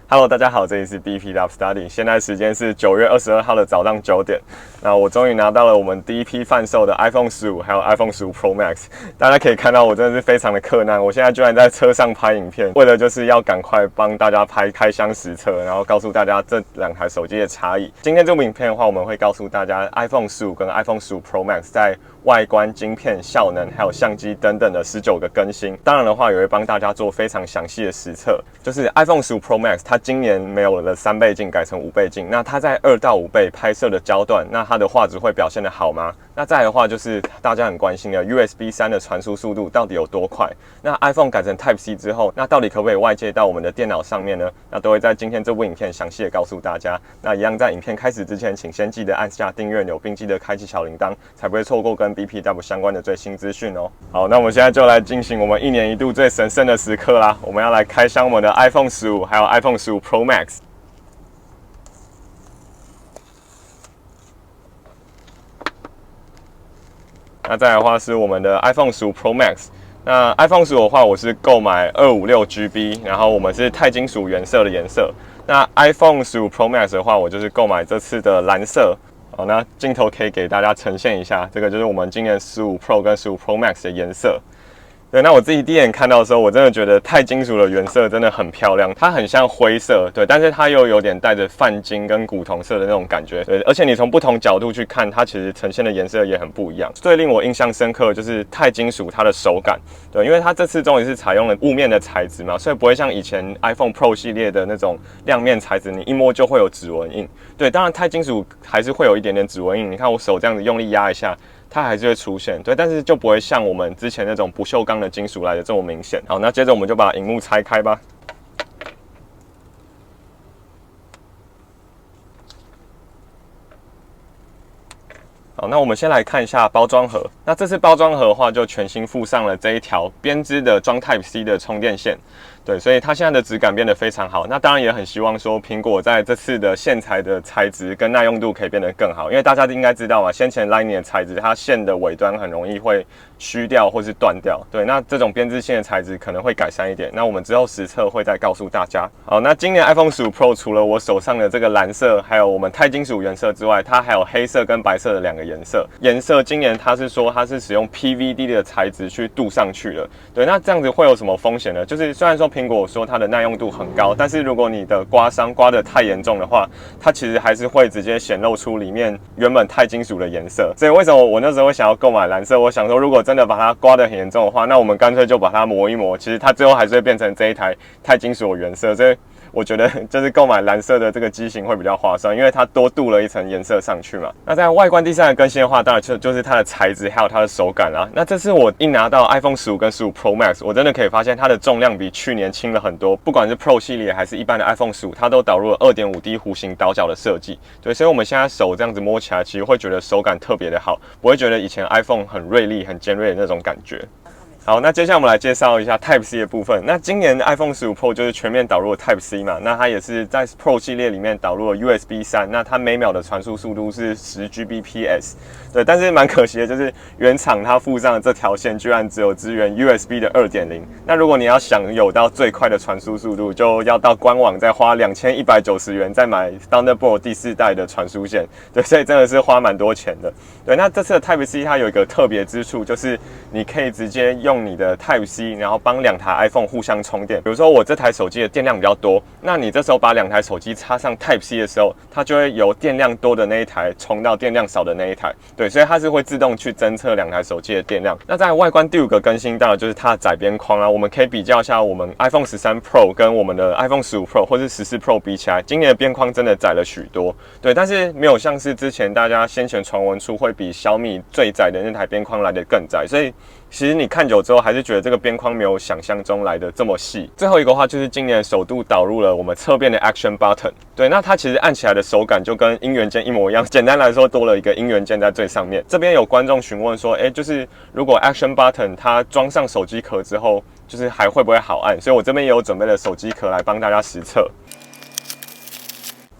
Hello，大家好，这里是 BP Lab Study， 现在时间是9月22号的早上9点。那我终于拿到了我们第一批贩售的 iPhone 15，还有 iPhone 15 Pro Max。大家可以看到，我真的是非常的克难，我现在居然在车上拍影片，为了就是要赶快帮大家拍开箱实测，然后告诉大家这两台手机的差异。今天这部影片的话，我们会告诉大家 iPhone 15跟 iPhone 15 Pro Max 在外观、晶片、效能，还有相机等等的19个更新。当然的话，也会帮大家做非常详细的实测。就是 iPhone 15 Pro Max， 它今年没有了3倍镜，改成5倍镜。那它在2到5倍拍摄的焦段，那它的画质会表现得好吗？那再来的话，就是大家很关心的 USB 3的传输速度到底有多快？那 iPhone 改成 Type C 之后，那到底可不可以外接到我们的电脑上面呢？那都会在今天这部影片详细的告诉大家。那一样在影片开始之前，请先记得按下订阅钮，并记得开启小铃铛，才不会错过跟 BPW 相关的最新资讯哦。好，那我们现在就来进行我们1年1度最神圣的时刻啦！我们要来开箱我们的 iPhone 15，还有 iPhone 15 Pro Max。那再来的话是我们的 iPhone 15 Pro Max。那 iPhone 15的话，我是购买256GB， 然后我们是钛金属原色的颜色。那 iPhone 15 Pro Max 的话，我就是购买这次的蓝色。好，那镜头可以给大家呈现一下，这个就是我们今年15 Pro 跟15 Pro Max 的颜色。对，那我自己第一眼看到的时候，我真的觉得钛金属的原色真的很漂亮，它很像灰色，对，但是它又有点带着泛金跟古铜色的那种感觉，对，而且你从不同角度去看，它其实呈现的颜色也很不一样。最令我印象深刻的就是钛金属它的手感，对，因为它这次终于是采用了雾面的材质嘛，所以不会像以前 iPhone Pro 系列的那种亮面材质，你一摸就会有指纹印。对，当然钛金属还是会有一点点指纹印，你看我手这样子用力压一下，它还是会出现，对，但是就不会像我们之前那种不锈钢的金属来的这么明显。好，那接着我们就把萤幕拆开吧。好，那我们先来看一下包装盒。那这次包装盒的话，就全新附上了这一条编织的装 Type C 的充电线。对，所以它现在的质感变得非常好。那当然也很希望说，苹果在这次的线材的材质跟耐用度可以变得更好。因为大家应该知道嘛，先前 Lightning 的材质，它线的尾端很容易会虚掉或是断掉。对，那这种编织线的材质可能会改善一点。那我们之后实测会再告诉大家。好，那今年 iPhone 15 Pro 除了我手上的这个蓝色，还有我们钛金属原色之外，它还有黑色跟白色的2个颜色。颜色今年它是说它是使用 PVD 的材质去镀上去的。对，那这样子会有什么风险呢？就是虽然说苹果说它的耐用度很高，但是如果你的刮伤刮得太严重的话，它其实还是会直接显露出里面原本钛金属的颜色。所以为什么我那时候会想要购买蓝色？我想说，如果真的把它刮得很严重的话，那我们干脆就把它磨一磨，其实它最后还是会变成这一台钛金属的原色。所以我觉得就是购买蓝色的这个机型会比较划算，因为它多镀了一层颜色上去嘛。那在外观第3个更新的话，当然就是它的材质还有它的手感啦。那这次我一拿到 iPhone 15跟15 Pro Max， 我真的可以发现它的重量比去年轻了很多。不管是 Pro 系列还是一般的 iPhone 15，它都导入了 2.5D 弧形倒角的设计。对，所以我们现在手这样子摸起来，其实会觉得手感特别的好，不会觉得以前 iPhone 很锐利、很尖锐的那种感觉。好，那接下来我们来介绍一下 Type C 的部分。那今年 iPhone 15 Pro 就是全面导入了 Type C 嘛，那它也是在 Pro 系列里面导入了 USB 3，那它每秒的传输速度是10Gbps。对，但是蛮可惜的，就是原厂它附上的这条线居然只有支援 USB 的 2.0。那如果你要享有到最快的传输速度，就要到官网再花2190元再买 Thunderbolt 第4代的传输线。对，所以真的是花蛮多钱的。对，那这次的 Type C 它有一个特别之处，就是你可以直接用你的 Type C， 然后帮2台 iPhone 互相充电。比如说我这台手机的电量比较多，那你这时候把2台手机插上 Type C 的时候，它就会由电量多的那一台充到电量少的那一台。对，所以它是会自动去侦测2台手机的电量。那在外观第5个更新，当然就是它的窄边框啊。我们可以比较一下我们 iPhone 13 Pro 跟我们的 iPhone 15 Pro 或是14 Pro 比起来，今年的边框真的窄了许多。对，但是没有像是之前大家先前传闻出会比小米最窄的那台边框来得更窄，所以其实你看久之后还是觉得这个边框没有想象中来的这么细。最后一个话就是今年首度导入了我们侧边的 Action Button。对，那它其实按起来的手感就跟音源键一模一样。简单来说，多了一个音源键在最上面。这边有观众询问说，就是如果 Action Button 它装上手机壳之后，就是还会不会好按？所以我这边也有准备了手机壳来帮大家实测。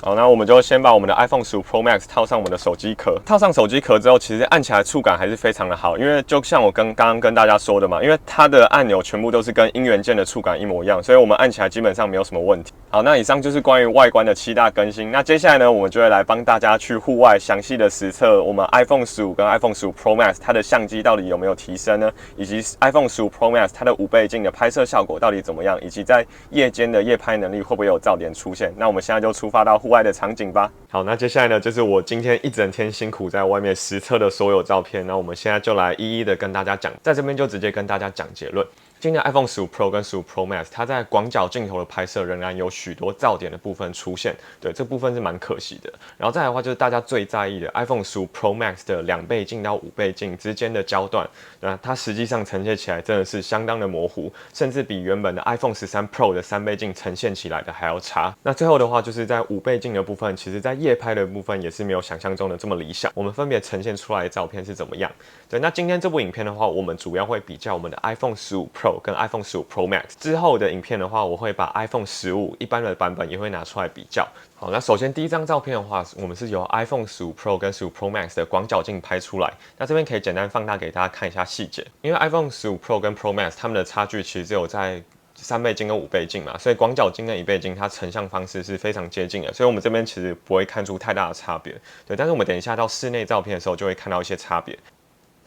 好，那我们就先把我们的 iPhone 15 Pro Max 套上我们的手机壳。套上手机壳之后，其实按起来触感还是非常的好，因为就像我刚刚跟大家说的嘛，因为它的按钮全部都是跟音源键的触感一模一样，所以我们按起来基本上没有什么问题。好，那以上就是关于外观的7大更新。那接下来呢，我们就会来帮大家去户外详细的实测我们 iPhone 15跟 iPhone 15 Pro Max 它的相机到底有没有提升呢？以及 iPhone 15 Pro Max 它的5倍镜的拍摄效果到底怎么样？以及在夜间的夜拍能力会不会有噪点出现？那我们现在就出发到户外的场景吧。好，那接下来呢，就是我今天一整天辛苦在外面实测的所有照片。那我们现在就来一一的跟大家讲，在这边就直接跟大家讲结论。今天 iPhone 15 Pro 跟15 Pro Max， 它在广角镜头的拍摄仍然有许多噪点的部分出现，对，这部分是蛮可惜的。然后再来的话，就是大家最在意的 iPhone 15 Pro Max 的2倍镜到5倍镜之间的焦段，那它实际上呈现起来真的是相当的模糊，甚至比原本的 iPhone 13 Pro 的3倍镜呈现起来的还要差。那最后的话，就是在5倍镜的部分，其实在夜拍的部分也是没有想象中的这么理想。我们分别呈现出来的照片是怎么样？对，那今天这部影片的话，我们主要会比较我们的 iPhone 15 Pro 跟 iPhone 15 Pro Max。之后的影片的话，我会把 iPhone 15一般的版本也会拿出来比较。好，那首先第一张照片的话，我们是由 iPhone 15 Pro 跟15 Pro Max 的广角镜拍出来。那这边可以简单放大给大家看一下细节，因为 iPhone 15 Pro 跟 Pro Max 它们的差距其实只有在3倍镜跟5倍镜嘛，所以广角镜跟1倍镜它成像方式是非常接近的，所以我们这边其实不会看出太大的差别。对，但是我们等一下到室内照片的时候就会看到一些差别。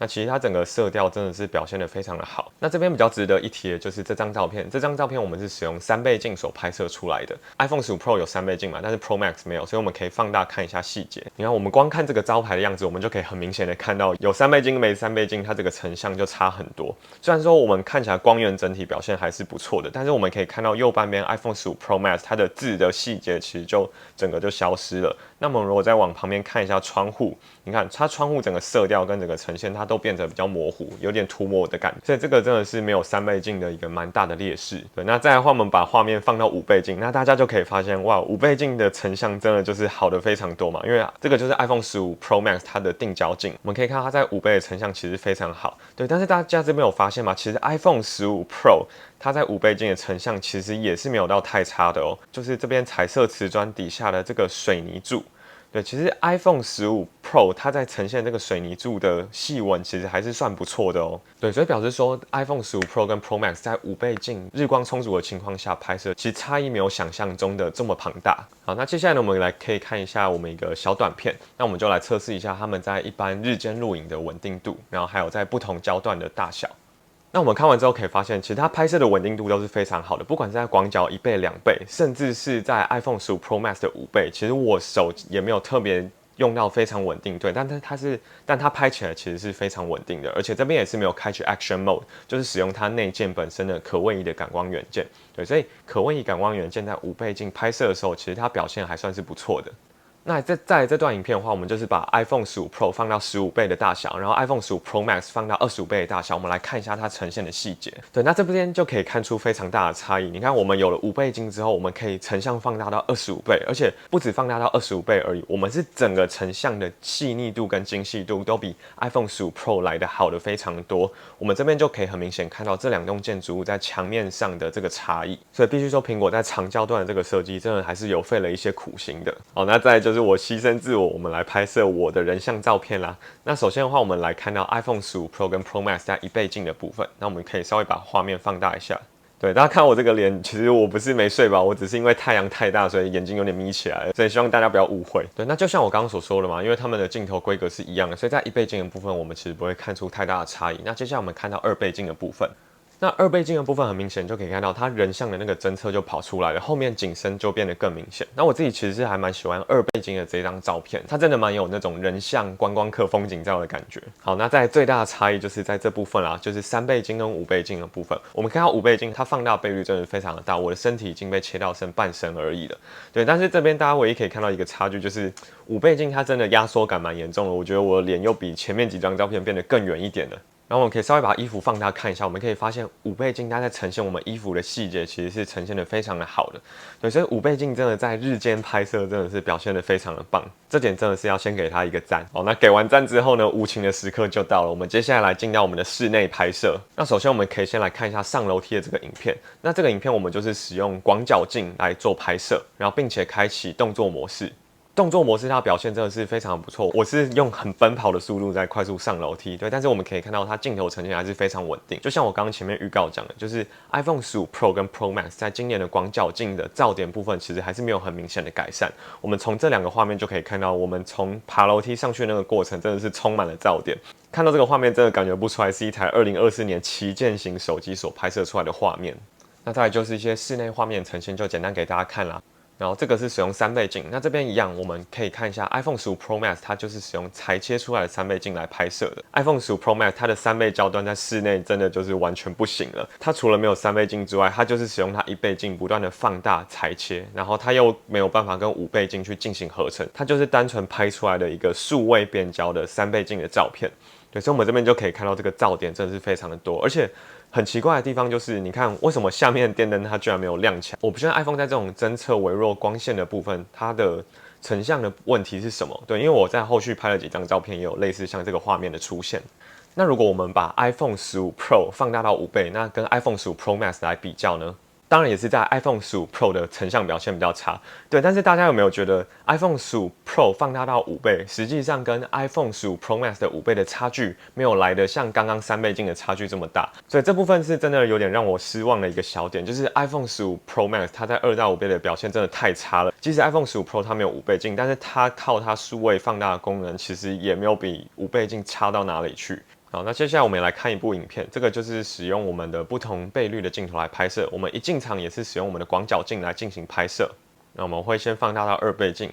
那其实它整个色调真的是表现得非常的好。那这边比较值得一提的就是这张照片，这张照片我们是使用3倍镜所拍摄出来的。iPhone 15 Pro 有3倍镜嘛，但是 Pro Max 没有，所以我们可以放大看一下细节。你看，我们光看这个招牌的样子，我们就可以很明显的看到有3倍镜跟没3倍镜，它这个成像就差很多。虽然说我们看起来光源整体表现还是不错的，但是我们可以看到右半边 iPhone 15 Pro Max 它的字的细节其实就整个就消失了。那么如果再往旁边看一下窗户，你看它窗户整个色调跟整个呈现，它都变得比较模糊，有点涂抹的感觉，所以这个真的是没有3倍镜的一个蛮大的劣势。对，那再来的话，我们把画面放到5倍镜，那大家就可以发现，哇，5倍镜的成像真的就是好的非常多嘛，因为这个就是 iPhone 15 Pro Max 它的定焦镜，我们可以看到它在5倍的成像其实非常好。对，但是大家这边有发现吗？其实 iPhone 15 Pro 它在5倍镜的成像其实也是没有到太差的哦，就是这边彩色瓷砖底下的这个水泥柱。对，其实 iPhone 15 Pro 它在呈现这个水泥柱的细纹，其实还是算不错的哦。对，所以表示说 iPhone 15 Pro 跟 Pro Max 在5倍镜日光充足的情况下拍摄，其实差异没有想象中的这么庞大。好，那接下来呢，我们可以看一下我们一个小短片，那我们就来测试一下他们在一般日间录影的稳定度，然后还有在不同焦段的大小。那我们看完之后可以发现，其实它拍摄的稳定度都是非常好的，不管是在广角1倍、2倍，甚至是在 iPhone 15 Pro Max 的5倍，其实我手也没有特别用到非常稳定，对，但它拍起来其实是非常稳定的，而且这边也是没有开启 Action Mode， 就是使用它内建本身的可位移的感光元件，对，所以可位移感光元件在5倍镜拍摄的时候，其实它表现还算是不错的。那在这段影片的话，我们就是把 iPhone 15 Pro 放到15倍的大小，然后 iPhone 15 Pro Max 放到25倍的大小，我们来看一下它呈现的细节。对，那这边就可以看出非常大的差异。你看，我们有了5倍镜之后，我们可以成像放大到25倍，而且不止放大到25倍而已，我们是整个成像的细腻度跟精细度都比 iPhone 15 Pro 来的好的非常多。我们这边就可以很明显看到这2栋建筑物在墙面上的这个差异。所以必须说，苹果在长焦段的这个设计，真的还是有费了一些苦心的。好，那再来就是我牺牲自我，我们来拍摄我的人像照片啦。那首先的话，我们来看到 iPhone 15 Pro 跟 Pro Max 在1倍镜的部分，那我们可以稍微把画面放大一下。对，大家看我这个脸，其实我不是没睡吧，我只是因为太阳太大，所以眼睛有点眯起来了，所以希望大家不要误会。对，那就像我刚刚所说的嘛，因为他们的镜头规格是一样的，所以在1倍镜的部分，我们其实不会看出太大的差异。那接下来我们看到2倍镜的部分。那2倍镜的部分很明显就可以看到它人像的那个侦测就跑出来了，后面景深就变得更明显。那我自己其实是还蛮喜欢2倍镜的这张照片，它真的蛮有那种人像观光客风景照的感觉。好，那在最大的差异就是在这部分啦，就是3倍镜跟5倍镜的部分。我们看到5倍镜它放大倍率真的非常的大，我的身体已经被切到剩半身而已了。对，但是这边大家唯一可以看到一个差距就是5倍镜它真的压缩感蛮严重的，我觉得我的脸又比前面几张照片变得更圆一点了。然后我们可以稍微把衣服放大看一下，我们可以发现5倍镜它在呈现我们衣服的细节，其实是呈现的非常的好的。对，所以5倍镜真的在日间拍摄真的是表现的非常的棒，这点真的是要先给它一个赞。好，那给完赞之后呢，无情的时刻就到了，我们接下来进到我们的室内拍摄。那首先我们可以先来看一下上楼梯的这个影片。那这个影片我们就是使用广角镜来做拍摄，然后并且开启动作模式。动作模式它表现真的是非常不错，我是用很奔跑的速度在快速上楼梯，对，但是我们可以看到它镜头呈现还是非常稳定。就像我刚刚前面预告讲的，就是 iPhone 15 Pro 跟 Pro Max 在今年的广角镜的噪点部分，其实还是没有很明显的改善。我们从这2个画面就可以看到，我们从爬楼梯上去那个过程真的是充满了噪点。看到这个画面，真的感觉不出来是一台2024年旗舰型手机所拍摄出来的画面。那再来就是一些室内画面呈现，就简单给大家看啦。然后这个是使用3倍镜，那这边一样，我们可以看一下 iPhone 15 Pro Max， 它就是使用裁切出来的3倍镜来拍摄的。iPhone 15 Pro Max 它的3倍焦段在室内真的就是完全不行了，它除了没有3倍镜之外，它就是使用它1倍镜不断的放大裁切，然后它又没有办法跟5倍镜去进行合成，它就是单纯拍出来的一个数位变焦的3倍镜的照片。对，所以我们这边就可以看到这个噪点真的是非常的多，而且很奇怪的地方就是，你看为什么下面的电灯它居然没有亮起来？我不确定 iPhone 在这种侦测微弱光线的部分，它的成像的问题是什么？对，因为我在后续拍了几张照片，也有类似像这个画面的出现。那如果我们把 iPhone 15 Pro 放大到5倍，那跟 iPhone 15 Pro Max 来比较呢？当然也是在 iPhone 15 Pro 的成像表现比较差，对。但是大家有没有觉得 iPhone 15 Pro 放大到5倍，实际上跟 iPhone 15 Pro Max 的5倍的差距没有来的像刚刚3倍镜的差距这么大？所以这部分是真的有点让我失望的一个小点，就是 iPhone 15 Pro Max 它在2到5倍的表现真的太差了。即使 iPhone 15 Pro 它没有5倍镜，但是它靠它数位放大的功能，其实也没有比5倍镜差到哪里去。好，那接下来我们也来看一部影片，这个就是使用我们的不同倍率的镜头来拍摄。我们一进场也是使用我们的广角镜来进行拍摄。那我们会先放大到2倍镜，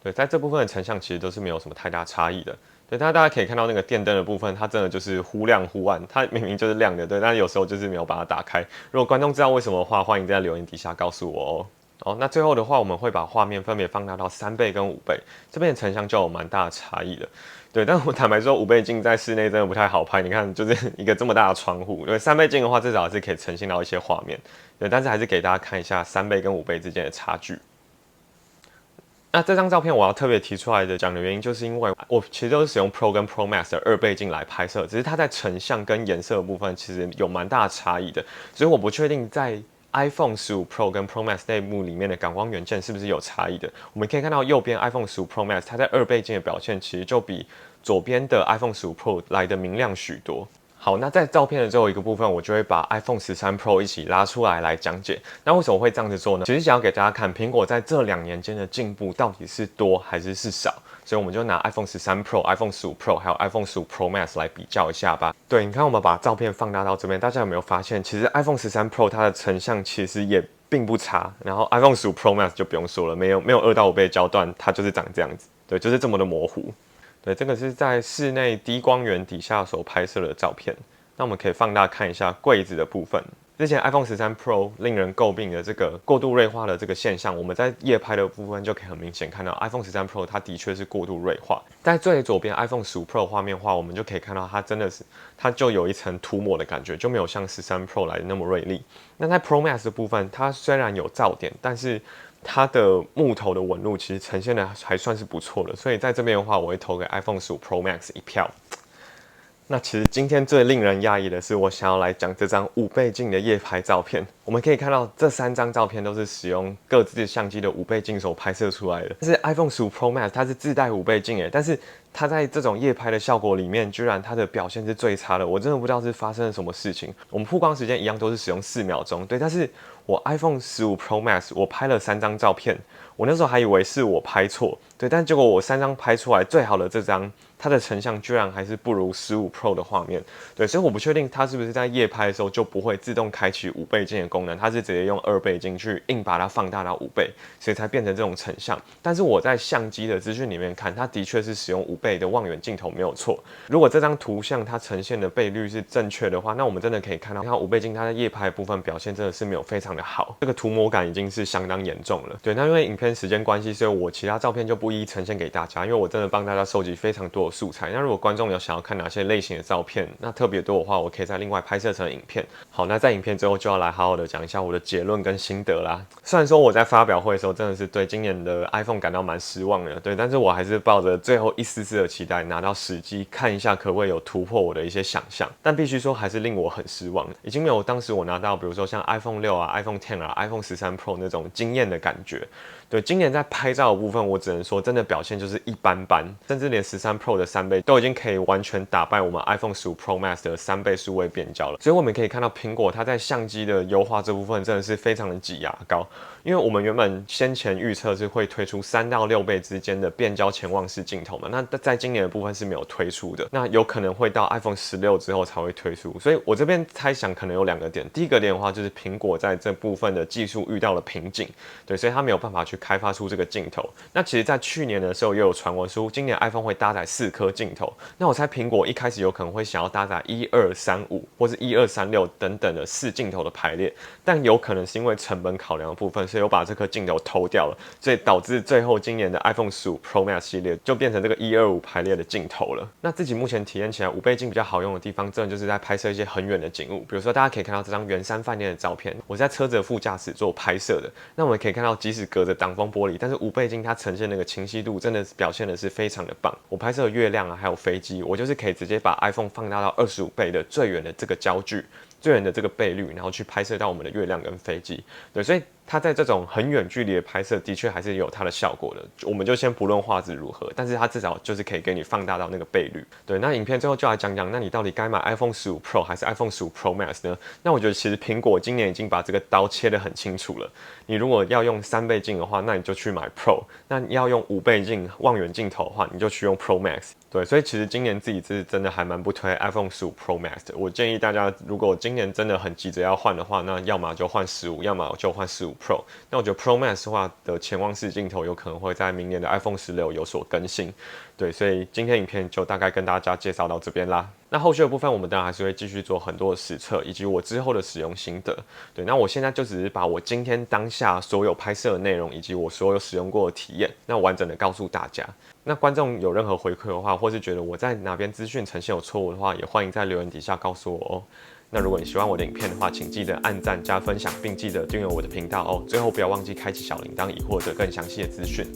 对，在这部分的成像其实都是没有什么太大差异的。对，大家可以看到那个电灯的部分，它真的就是忽亮忽暗，它明明就是亮的，对，但有时候就是没有把它打开。如果观众知道为什么的话，欢迎在留言底下告诉我哦。好，那最后的话，我们会把画面分别放大到3倍跟5倍，这边的成像就有蛮大的差异的。对，但我坦白说，5倍镜在室内真的不太好拍。你看，就是一个这么大的窗户，对，3倍镜的话，至少还是可以呈现到一些画面。对，但是还是给大家看一下3倍跟5倍之间的差距。那这张照片我要特别提出来的讲的原因，就是因为我其实都是使用 Pro 跟 Pro Max 的2倍镜来拍摄，只是它在成像跟颜色的部分其实有蛮大的差异的，所以我不确定在iPhone 15 Pro 跟 Pro Max 内部里面的感光元件是不是有差异的？我们可以看到右边 iPhone 15 Pro Max 它在2倍镜的表现其实就比左边的 iPhone 15 Pro 来的明亮许多。好，那在照片的最后一个部分，我就会把 iPhone 13 Pro 一起拉出来讲解。那为什么会这样子做呢？其实想要给大家看苹果在这2年间的进步到底是多还是少，所以我们就拿 iPhone 13 Pro、iPhone 15 Pro 还有 iPhone 15 Pro Max 来比较一下吧。对，你看我们把照片放大到这边，大家有没有发现，其实 iPhone 13 Pro 它的成像其实也并不差，然后 iPhone 15 Pro Max 就不用说了，没有2到5倍焦段，它就是长这样子，对，就是这么的模糊。对，这个是在室内低光源底下所拍摄的照片。那我们可以放大看一下柜子的部分。之前 iPhone 13 Pro 令人诟病的这个过度锐化的这个现象，我们在夜拍的部分就可以很明显看到 iPhone 13 Pro 它的确是过度锐化。在最左边 iPhone 15 Pro 画面话，我们就可以看到它真的是，它就有一层涂抹的感觉，就没有像13 Pro 来的那么锐利。那在 Pro Max 的部分，它虽然有噪点，但是它的木头的纹路其实呈现的还算是不错的，所以在这边的话，我会投给 iPhone 15 Pro Max 一票。那其实今天最令人讶异的是，我想要来讲这张5倍镜的夜拍照片。我们可以看到这3张照片都是使用各自相机的5倍镜所拍摄出来的。但是 iPhone 15 Pro Max 它是自带5倍镜耶，但是它在这种夜拍的效果里面，居然它的表现是最差的。我真的不知道是发生了什么事情。我们曝光时间一样都是使用4秒钟，对，但是我 iPhone 15 Pro Max 我拍了3张照片，我那时候还以为是我拍错，对，但结果我3张拍出来最好的这张，它的成像居然还是不如15 Pro 的画面，对，所以我不确定它是不是在夜拍的时候就不会自动开启5倍镜的功能，它是直接用2倍镜去硬把它放大到5倍，所以才变成这种成像。但是我在相机的资讯里面看，它的确是使用5倍的望远镜头没有错。如果这张图像它呈现的倍率是正确的话，那我们真的可以看到，5倍镜它在夜拍的部分表现真的是没有非常的好，这个涂抹感已经是相当严重了。对，那因为影片时间关系，所以我其他照片就不一一呈现给大家，因为我真的帮大家收集非常多的素材。那如果观众有想要看哪些类型的照片，那特别多的话，我可以再另外拍摄成影片。好，那在影片之后就要来好好的讲一下我的结论跟心得啦。虽然说我在发表会的时候真的是对今年的 iPhone 感到蛮失望的，对，但是我还是抱着最后一丝丝的期待拿到实机看一下可不可以有突破我的一些想象，但必须说还是令我很失望，已经没有当时我拿到比如说像 iPhone 6啊、iPhone X 啊、iPhone 13 Pro 那种惊艳的感觉。对，今年在拍照的部分，我只能说真的表现就是一般般，甚至连13 Pro 的3倍都已经可以完全打败我们 iPhone 15 Pro Max 的3倍数位变焦了。所以我们可以看到苹果它在相机的优化这部分真的是非常的挤牙膏，因为我们原本先前预测是会推出3到6倍之间的变焦潜望式镜头嘛，那在今年的部分是没有推出的，那有可能会到 iPhone 16之后才会推出。所以我这边猜想可能有2个点，第一个点的话就是苹果在这部分的技术遇到了瓶颈，对，所以它没有办法去开发出这个镜头。那其实在去年的时候也有传闻说今年 iPhone 会搭载4颗镜头，那我猜苹果一开始有可能会想要搭载1235或是1236等等的4镜头的排列，但有可能是因为成本考量的部分，所以我把这颗镜头偷掉了，所以导致最后今年的 iPhone 15 Pro Max 系列就变成这个125排列的镜头了。那自己目前体验起来5倍镜比较好用的地方，真的就是在拍摄一些很远的景物，比如说大家可以看到这张圆山饭店的照片，我在车子的副驾驶做拍摄的，那我们可以看到即使隔着挡风玻璃，但是5倍镜它呈现那个清晰度真的表现的是非常的棒。我拍摄的月亮啊，还有飞机，我就是可以直接把 iPhone 放大到25倍的最远的这个焦距，最远的这个倍率，然后去拍摄到我们的月亮跟飞机。对，所以它在这种很远距离的拍摄的确还是有它的效果的。我们就先不论画质如何，但是它至少就是可以给你放大到那个倍率。对，那影片最后就来讲讲，那你到底该买 iPhone 15 Pro 还是 iPhone 15 Pro Max 呢？那我觉得其实苹果今年已经把这个刀切得很清楚了。你如果要用3倍镜的话，那你就去买 Pro；那你要用5倍镜望远镜头的话，你就去用 Pro Max。对，所以其实今年自己是真的还蛮不推 iPhone 15 Pro Max 的。我建议大家，如果今年真的很急着要换的话，那要么就换15，要么就换15 Pro。那我觉得 Pro Max 的话的潜望式镜头有可能会在明年的 iPhone 16有所更新。对，所以今天影片就大概跟大家介绍到这边啦。那后续的部分，我们当然还是会继续做很多的实测，以及我之后的使用心得。对，那我现在就只是把我今天当下所有拍摄的内容，以及我所有使用过的体验，那完整的告诉大家。那观众有任何回馈的话，或是觉得我在哪边资讯呈现有错误的话，也欢迎在留言底下告诉我哦。那如果你喜欢我的影片的话，请记得按赞加分享，并记得订阅我的频道哦。最后不要忘记开启小铃铛，以获得更详细的资讯。